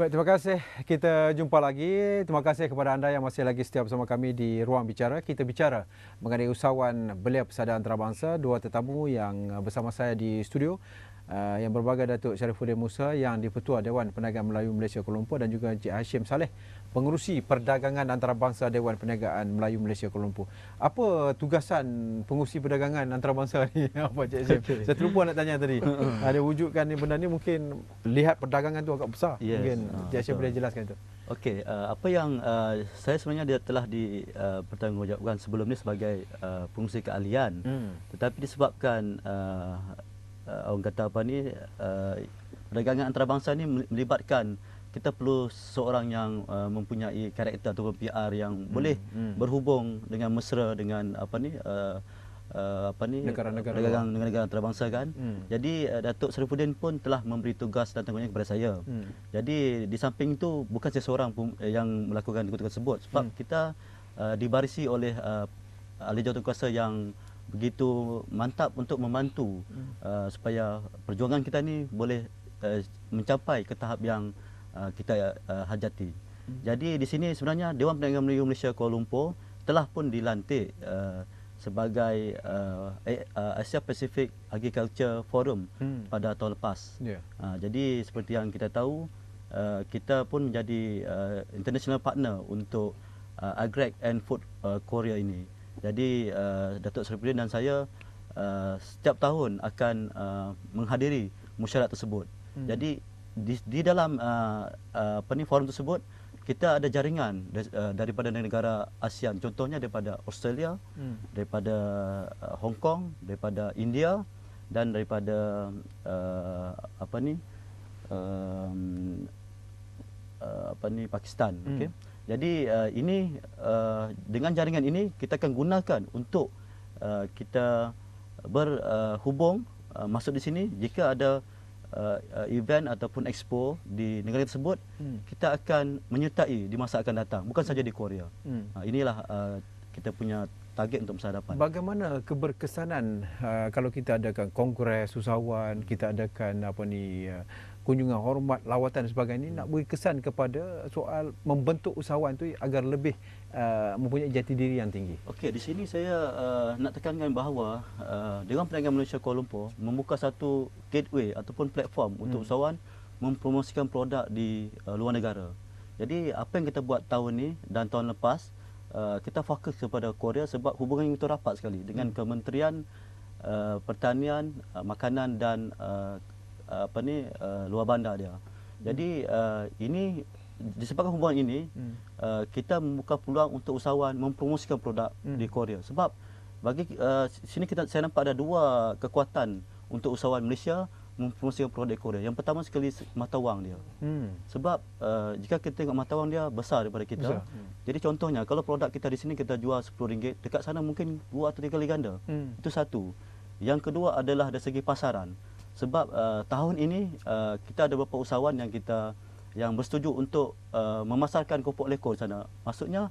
Baik, terima kasih. Kita jumpa lagi. Terima kasih kepada anda yang masih lagi setia bersama kami di Ruang Bicara. Kita bicara mengenai usahawan belia persada antarabangsa. Dua tetamu yang bersama saya di studio. Yang berbagai Datuk Sharifuddin Musa yang di-Pertua Dewan Perniagaan Melayu Malaysia Kuala Lumpur dan juga Encik Hashim Saleh, pengerusi perdagangan antarabangsa Dewan Perniagaan Melayu Malaysia Kuala Lumpur. Apa tugasan pengerusi perdagangan antarabangsa ni? Apa Encik Hashim? Okay. Saya terlupa nak tanya tadi. Ada wujudkan ni benda ni, mungkin lihat perdagangan tu agak besar. Yes. Mungkin Encik Hashim boleh jelaskan itu. Okey, apa yang saya sebenarnya dia telah dipertanggungjawabkan sebelum ni sebagai pengurusi keahlian. Tetapi disebabkan orang kata apa ni, perdagangan antarabangsa ni melibatkan kita perlu seorang yang mempunyai karakter atau PR yang boleh berhubung dengan mesra dengan negara-negara antarabangsa kan. Jadi Datuk Sharifuddin pun telah memberi tugas dan tanggungjawab kepada saya. Jadi di samping itu bukan saya seorang yang melakukan tugas tersebut, sebab kita dibarisi oleh ahli jawatankuasa yang begitu mantap untuk membantu supaya perjuangan kita ni boleh mencapai ke tahap yang kita hajati. Jadi di sini sebenarnya Dewan Perniagaan Melayu Malaysia Kuala Lumpur telah pun dilantik sebagai Asia Pacific Agriculture Forum pada tahun lepas. Jadi seperti yang kita tahu, kita pun menjadi international partner untuk Agreg and Food Korea ini. Jadi Datuk Sharifuddin dan saya setiap tahun akan menghadiri mesyuarat tersebut. Jadi di dalam forum tersebut kita ada jaringan daripada negara ASEAN, contohnya daripada Australia, daripada Hong Kong, daripada India dan daripada Pakistan. Okey. Jadi ini dengan jaringan ini kita akan gunakan untuk kita berhubung masuk di sini jika ada event ataupun expo di negara tersebut, kita akan menyertai di masa akan datang, bukan saja di Korea. Inilah kita punya target untuk masa depan. Bagaimana keberkesanan kalau kita adakan kongres usahawan, kita adakan kunjungan hormat, lawatan dan sebagainya, nak beri kesan kepada soal membentuk usahawan itu agar lebih mempunyai jati diri yang tinggi. Okey, di sini saya nak tekankan bahawa Dewan Perniagaan Malaysia Kuala Lumpur membuka satu gateway ataupun platform untuk usahawan mempromosikan produk di luar negara. Jadi apa yang kita buat tahun ni dan tahun lepas, kita fokus kepada Korea sebab hubungan yang begitu rapat sekali dengan Kementerian Pertanian, Makanan dan luar bandar dia. Jadi ini disebabkan hubungan ini, kita membuka peluang untuk usahawan mempromosikan produk di Korea. Sebab bagi sini saya nampak ada dua kekuatan untuk usahawan Malaysia mempromosikan produk di Korea. Yang pertama sekali mata wang dia. Sebab jika kita tengok mata wang dia besar daripada kita. Jadi contohnya kalau produk kita di sini kita jual RM10, dekat sana mungkin 2 atau 3 kali ganda. Itu satu. Yang kedua adalah dari segi pasaran. Sebab tahun ini kita ada beberapa usahawan yang bersetuju untuk memasarkan keropok lekor di sana. Maksudnya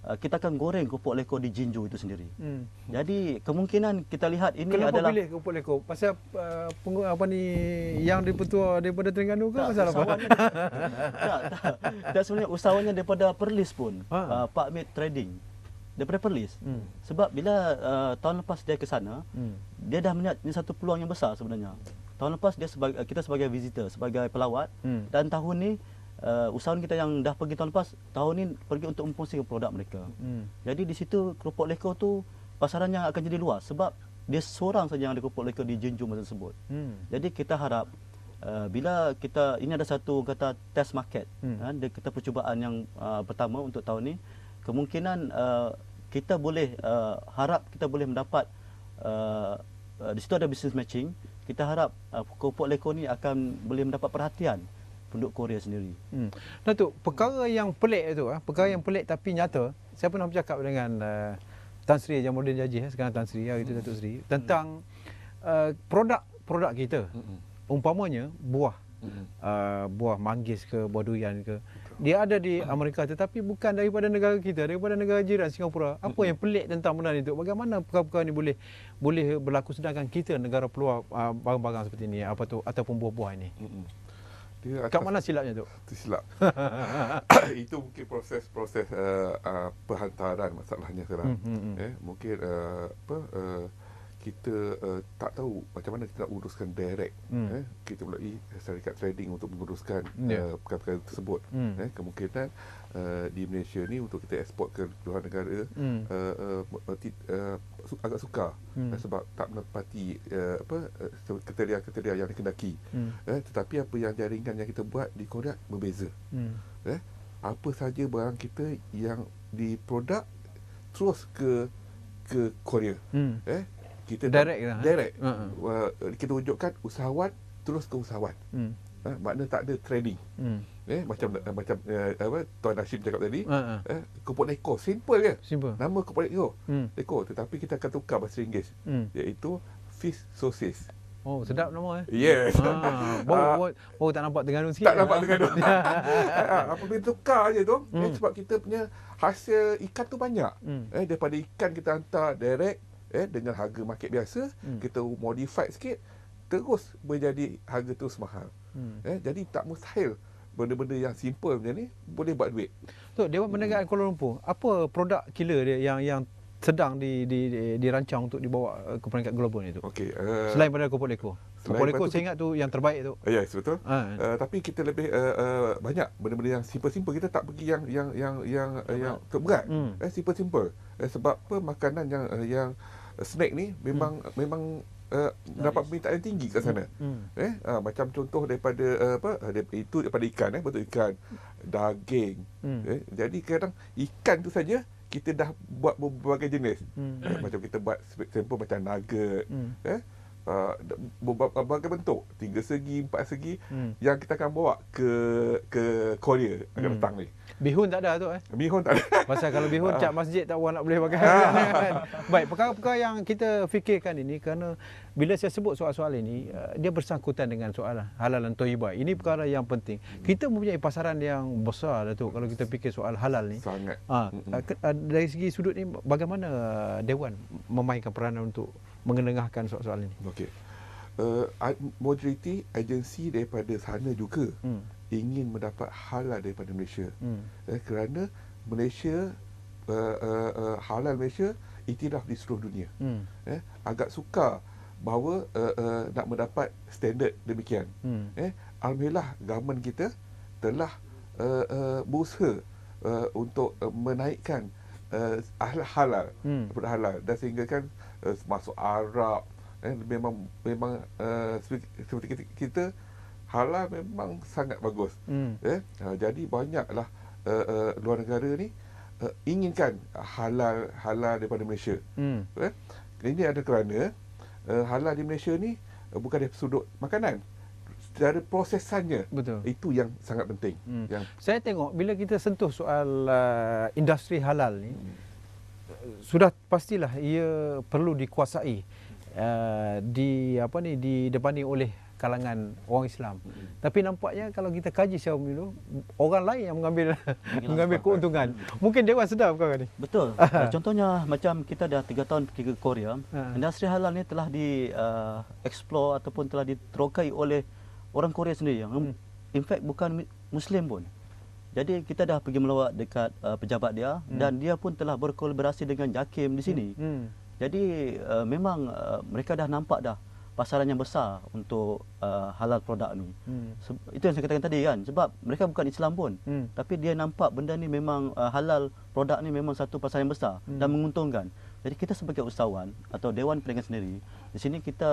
kita akan goreng keropok lekor di Jinju itu sendiri. Jadi kemungkinan kita lihat ini Kenapa adalah pilih keropok lekor? Pasal yang di-Pertua daripada Terengganu ke pasal apa? Tak sebenarnya usahawannya daripada Perlis pun. Pak Mit Trading daripada Perlis. Sebab bila tahun lepas dia ke sana, dia dah melihat ini satu peluang yang besar sebenarnya. Tahun lepas kita sebagai visitor, sebagai pelawat, dan tahun ni usahawan kita yang dah pergi tahun lepas, tahun ni pergi untuk mempromosikan produk mereka. Jadi di situ keropok lekor tu pasarannya akan jadi luas sebab dia seorang saja yang ada keropok lekor di Jinju tersebut. Jadi kita harap bila ini ada satu kata test market, kita percubaan yang pertama untuk tahun ni, kemungkinan kita boleh harap kita boleh mendapat di situ ada business matching. Kita harap keropok lekor ni akan boleh mendapat perhatian penduduk Korea sendiri. Datuk, perkara yang pelik itu, perkara yang pelik tapi nyata, saya pernah bercakap dengan Tan Sri Jamaluddin Jaji, sekarang Tan Sri, hari itu Datuk Sri, tentang produk kita. Umpamanya buah, buah manggis ke, buah durian ke, dia ada di Amerika tetapi bukan daripada negara kita, daripada negara jiran Singapura. Apa yang pelik tentang benda itu? Bagaimana perkara-perkara ini boleh berlaku sedangkan kita negara peluang barang-barang seperti ini ataupun buah-buah ini? Dia Kat mana silapnya tu? Itu silap. Itu mungkin proses perhantaran masalahnya sekarang. Mungkin kita tak tahu macam mana kita nak uruskan direct. Kita melalui syarikat trading untuk menguruskan perkara-perkara tersebut. Kemungkinan di Malaysia ni untuk kita ekspor ke luar negara agak sukar sebab tak menepati kriteria yang dikendaki. Tetapi apa yang jaringan yang kita buat di Korea berbeza. Apa saja barang kita yang diproduk terus ke Korea. Kita direct. Kita wujudkan usahawan terus ke usahawan. Makna tak ada trading. Macam Tuan Hashim cakap tadi, Kopok Neko simple je. Nama Kopok Neko, tetapi kita akan tukar bahasa Inggeris, iaitu fish sauces. Oh, sedap nama Yes. Bau tak nampak Terengganu sikit. Tak nampak Terengganu. Apabila tukar je tu, sebab kita punya hasil ikan tu banyak. Daripada ikan kita hantar direct dengan harga market biasa, kita modified sikit, terus menjadi harga terus mahal. Jadi tak mustahil benda-benda yang simple macam ni boleh buat duit. Tok, Dewan Perniagaan Kuala Lumpur, apa produk killer dia yang sedang dirancang untuk dibawa ke peringkat global ni tu? Okey, selain pada Kopok Leko. Kopok Leko saya ingat tu yang terbaik tu. Yes, betul. Tapi kita lebih banyak benda-benda yang simple-simple. Kita tak pergi yang terberat. Simple-simple. Sebab apa, makanan yang snack ni memang dapat permintaan yang tinggi kat sana. Macam contoh daripada itu daripada ikan, betul, ikan, daging. Jadi kadang ikan tu saja kita dah buat berbagai jenis. Macam kita buat sampel macam nugget, berbagai bentuk, 3 segi, 4 segi, yang kita akan bawa ke Korea akan datang ni. Bihun tak ada tu Bihun tak ada. Pasal kalau bihun cap masjid tak orang nak boleh pakai kan. Baik, perkara-perkara yang kita fikirkan ini, kerana bila saya sebut soal-soal ini, dia bersangkutan dengan soal halal dan thayyibah. Ini perkara yang penting. Kita mempunyai pasaran yang besar Datuk kalau kita fikir soal halal ni. Sangat. Dari segi sudut ni, bagaimana Dewan memainkan peranan untuk mengenengahkan soal-soal ini? Okey. Majoriti agensi daripada sana juga ingin mendapat halal daripada Malaysia. Kerana Malaysia, halal Malaysia iktiraf di seluruh dunia. Agak sukar bahawa nak mendapat standard demikian. Alhamdulillah government kita telah berusaha untuk menaikkan halal, halal, dan sehingga kan masuk Arab, memang seperti kita halal memang sangat bagus. Jadi banyaklah luar negara ni inginkan halal daripada Malaysia. Ini ada kerana halal di Malaysia ni bukan dari sudut makanan, dari prosesannya. Betul. Itu yang sangat penting. Saya tengok bila kita sentuh soal industri halal ni, sudah pastilah ia perlu dikuasai, didepani oleh kalangan orang Islam. Tapi nampaknya kalau kita kaji secara menyeluruh, orang lain yang mengambil keuntungan. Mungkin Dewan sedar perkara ni. Betul. Contohnya macam kita dah 3 tahun pergi ke Korea, industri halal ni telah explore ataupun telah diterokai oleh orang Korea sendiri, yang in fact bukan Muslim pun. Jadi kita dah pergi melawat dekat pejabat dia, dan dia pun telah berkolaborasi dengan JAKIM di sini. Jadi memang mereka dah nampak dah pasaran yang besar untuk halal produk ni. Itu yang saya katakan tadi kan, sebab mereka bukan Islam pun, tapi dia nampak benda ni memang halal produk ni memang satu pasaran yang besar dan menguntungkan. Jadi kita sebagai usahawan atau Dewan Perniagaan sendiri, di sini kita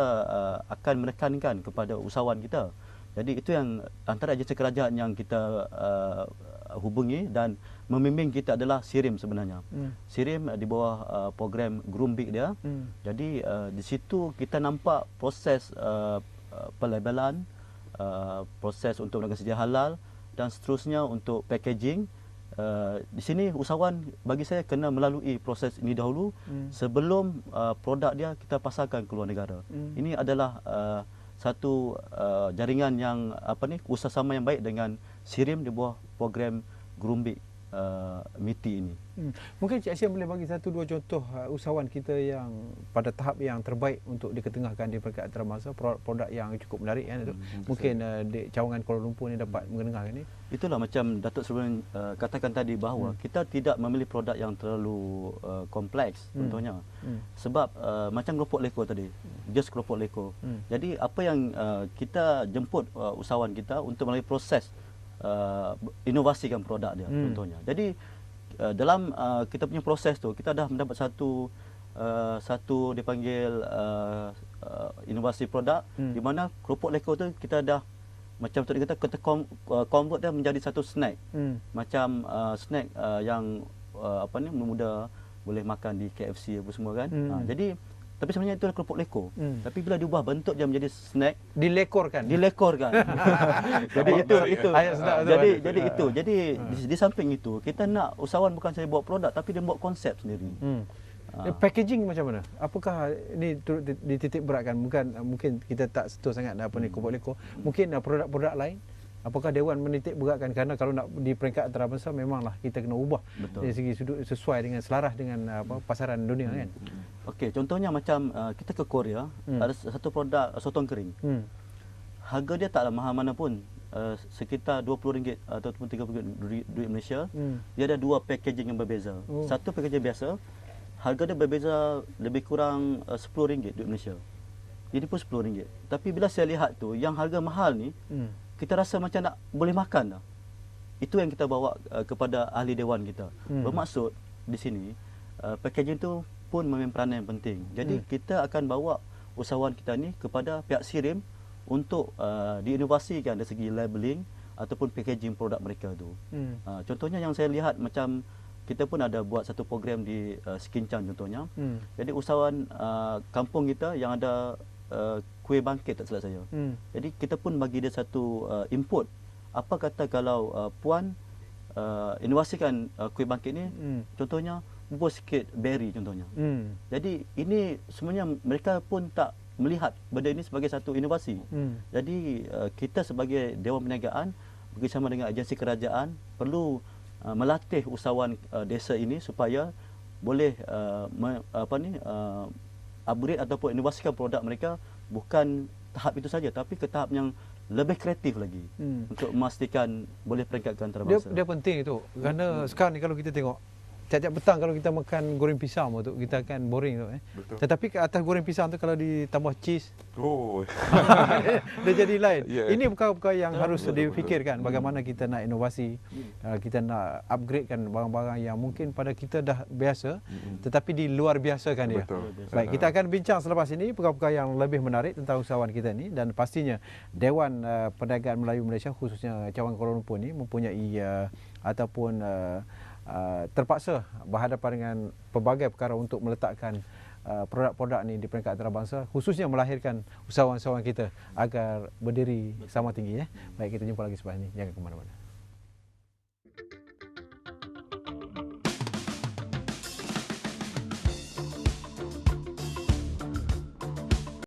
akan menekankan kepada usahawan kita. Jadi itu yang antara agensi kerajaan yang kita hubungi, dan membimbing kita adalah SIRIM sebenarnya. SIRIM di bawah program Grumbik dia. Jadi di situ kita nampak proses pelabelan, proses untuk melakukan sedia halal, dan seterusnya untuk packaging. Di sini usahawan bagi saya kena melalui proses ini dahulu sebelum produk dia kita pasarkan ke luar negara. Ini adalah satu jaringan yang usaha sama yang baik dengan SIRIM di bawah program Grumbik MITI ini. Mungkin Cik Hashim boleh bagi satu dua contoh usahawan kita yang pada tahap yang terbaik untuk diketengahkan di peringkat antarabangsa, produk yang cukup menarik kan itu. Mungkin di cawangan Kuala Lumpur ni dapat mengenengahkan ni. Itulah macam Datuk Seri katakan tadi bahawa kita tidak memilih produk yang terlalu kompleks contohnya. Sebab macam keropok leko tadi, just keropok leko. Jadi apa yang kita jemput usahawan kita untuk melalui proses inovasikan produk dia contohnya. Jadi dalam kita punya proses tu kita dah mendapat satu dipanggil inovasi produk di mana keropok leko tu kita dah macam tadi kata kita convert dia menjadi satu snack. Macam snack yang mudah boleh makan di KFC apa semua kan. Jadi tapi sebenarnya itu adalah keropok leko. Tapi bila diubah bentuk dia menjadi snack, dilekorkan. Jadi di samping itu kita nak usahawan bukan saja buat produk tapi dia buat konsep sendiri. Packaging macam mana? Apakah ini turut dititik beratkan? Mungkin kita tak sentuh sangat apa ni keropok leko. Mungkin produk-produk lain. Apakah Dewan menitik beratkan, kerana kalau nak di peringkat antarabangsa memanglah kita kena ubah dari segi sudut sesuai dengan selaras dengan pasaran dunia kan. Okey, contohnya macam kita ke Korea, ada satu produk sotong kering. Harga dia taklah mahal mana pun, sekitar RM20 ataupun RM30 duit Malaysia. Dia ada dua packaging yang berbeza. Satu packaging biasa, harga dia berbeza lebih kurang RM10 duit Malaysia. Ini pun RM10. Tapi bila saya lihat tu yang harga mahal ni, kita rasa macam nak boleh makan dah. Itu yang kita bawa kepada ahli dewan kita. Bermaksud di sini packaging tu pun mempunyai peranan yang penting. Jadi kita akan bawa usahawan kita ni kepada pihak SIRIM untuk diinovasikan dari segi labeling ataupun packaging produk mereka tu. Contohnya yang saya lihat macam kita pun ada buat satu program di Skincang contohnya. Jadi usahawan kampung kita yang ada kuih bangkit tak silap saya. Jadi kita pun bagi dia satu input. Apa kata kalau puan inovasikan kuih bangkit ni, contohnya bubur sikit berry contohnya. Jadi ini sebenarnya mereka pun tak melihat benda ini sebagai satu inovasi. Jadi kita sebagai Dewan Perniagaan bersama dengan agensi kerajaan perlu melatih usahawan desa ini supaya boleh upgrade ataupun inovasikan produk mereka bukan tahap itu saja tapi ke tahap yang lebih kreatif lagi untuk memastikan boleh peringkatkan antarabangsa. Dia penting itu kerana sekarang ni kalau kita tengok tiap-tiap petang kalau kita makan goreng pisang tu kita akan boring tu Tetapi ke atas goreng pisang tu kalau ditambah cheese dia jadi lain. Ini perkara-perkara yang harus difikirkan bagaimana kita nak inovasi, kita nak upgradekan barang-barang yang mungkin pada kita dah biasa tetapi di luar biasakan dia. Baik, kita akan bincang selepas ini perkara-perkara yang lebih menarik tentang usahawan kita ni, dan pastinya Dewan Perniagaan Melayu Malaysia khususnya cawangan Kuala Lumpur ni mempunyai ataupun terpaksa berhadapan dengan pelbagai perkara untuk meletakkan produk-produk ni di peringkat antarabangsa, khususnya melahirkan usahawan-usahawan kita agar berdiri sama tinggi. Baik, kita jumpa lagi selepas ini. Jangan ke mana-mana.